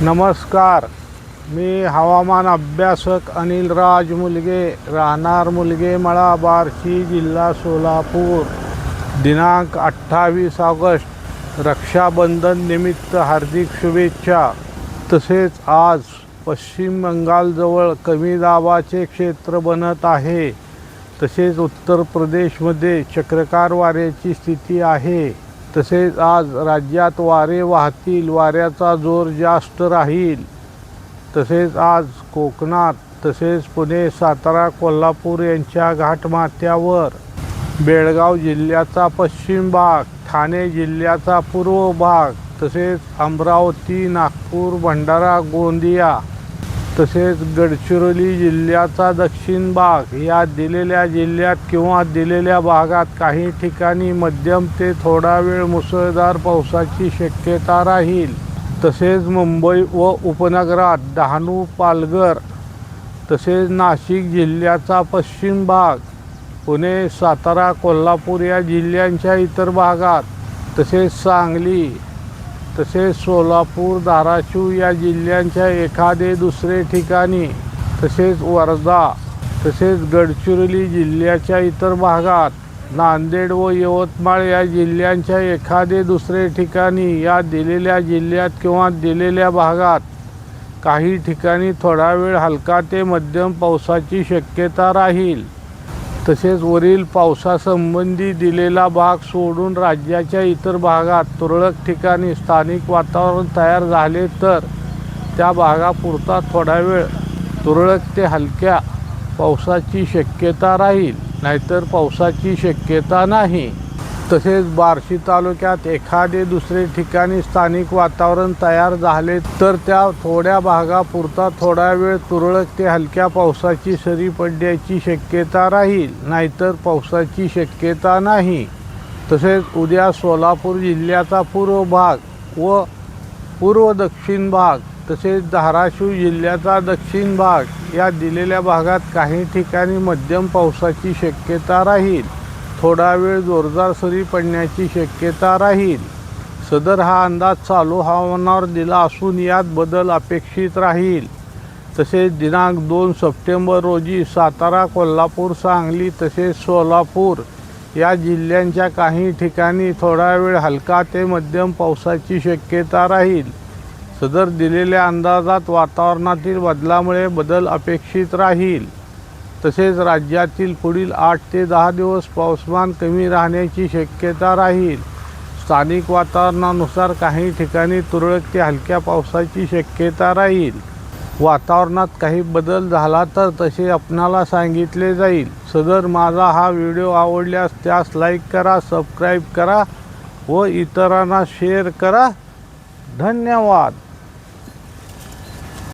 नमस्कार, मी हवामान अभ्यासक अनिलराज मुलगे, राहणार मुलगे मळा, बार्शी, जिल्हा सोलापूर. दिनांक 28 ऑगस्ट, रक्षाबंधन निमित्त हार्दिक शुभेच्छा. तसेच आज पश्चिम बंगालजवळ कमी दाबाचे क्षेत्र बनत आहे. तसेच उत्तर प्रदेशमध्ये चक्रकार वाऱ्याची स्थिती आहे. तसेच आज राज्यात वारे वाहतील, वाऱ्याचा जोर जास्त राहील. तसेच आज कोकणात तसेच पुणे, सातारा, कोल्हापूर यांच्या घाटमाथ्यावर, बेळगाव जिल्ह्याचा पश्चिम भाग, ठाणे जिल्ह्याचा पूर्व भाग, तसेच अमरावती, नागपूर, भंडारा, गोंदिया, तसेच गडचिरोली जिल्ह्याचा दक्षिण भाग या दिलेल्या जिल्ह्यात किंवा दिलेल्या भागात काही ठिकाणी मध्यम ते थोडा वेळ मुसळधार पावसाची शक्यता राहील. तसेच मुंबई व उपनगरात डहाणू, पालघर, तसेच नाशिक जिल्ह्याचा पश्चिम भाग, पुणे, सातारा, कोल्हापूर या जिल्ह्यांच्या इतर भागात, तसेच सांगली, तसेच सोलापूर, धाराशिव या जिल्ह्यांच्या एखादे दुसरे ठिकाणी, तसेच वर्धा, तसेच गडचिरोली जिल्ह्याच्या इतर भागात, नांदेड व यवतमाळ या जिल्ह्यांच्या एखादे दुसरे ठिकाणी या दिलेल्या जिल्ह्यात किंवा दिलेल्या भागात काही ठिकाणी थोडा वेळ हलका ते मध्यम पावसाची शक्यता राहील. तसेच वरील पावसासंबंधी दिलेला भाग सोडून राज्याच्या इतर भागात तुरळक ठिकाणी स्थानिक वातावरण तयार झाले तर त्या भागापुरता थोडा वेळ तुरळक ते हलक्या पावसाची शक्यता राहील, नाहीतर पावसाची शक्यता नाही. तसेच बार्शी तालुक्यात एखादे दुसरे ठिकाणी स्थानिक वातावरण तयार झाले तर त्या थोड्या भागापुरता थोडा वेळ तुरळक ते हलक्या पावसाची सरी पडण्याची शक्यता राहील, नाहीतर पावसाची शक्यता नाही. तसेच उद्या सोलापूर जिल्ह्याचा पूर्व भाग व पूर्व दक्षिण भाग, तसेच धाराशिव जिल्ह्याचा दक्षिण भाग या दिलेल्या भागात काही ठिकाणी मध्यम पावसाची शक्यता राहील. थोडा वेळ जोरदार सरी पडण्याची शक्यता राहील. सदर हा अंदाज चालू हवामानावर दिला असून यात बदल अपेक्षित राहील. तसेच दिनांक 2 सप्टेंबर रोजी सातारा, कोल्हापूर, सांगली, तसेच सोलापूर या जिल्ह्यांच्या काही ठिकाणी थोडा वेळ हलका ते मध्यम पावसाची शक्यता राहील. सदर दिलेल्या अंदाजात वातावरणातील बदलामुळे बदल अपेक्षित राहील. तसेच राज्यातील पुढील 8 ते 10 दिवस पाऊसमान कमी राहण्याची शक्यता राहील. स्थानिक वातावरणानुसार काही ठिकाणी तुरळक ते हलक्या पावसाची शक्यता राहील. वातावरणात काही बदल झाला तर तसे आपणाला सांगितले जाईल. सदर माझा हा व्हिडिओ आवडल्यास त्यास लाईक करा, सबस्क्राईब करा व इतरांना शेअर करा. धन्यवाद.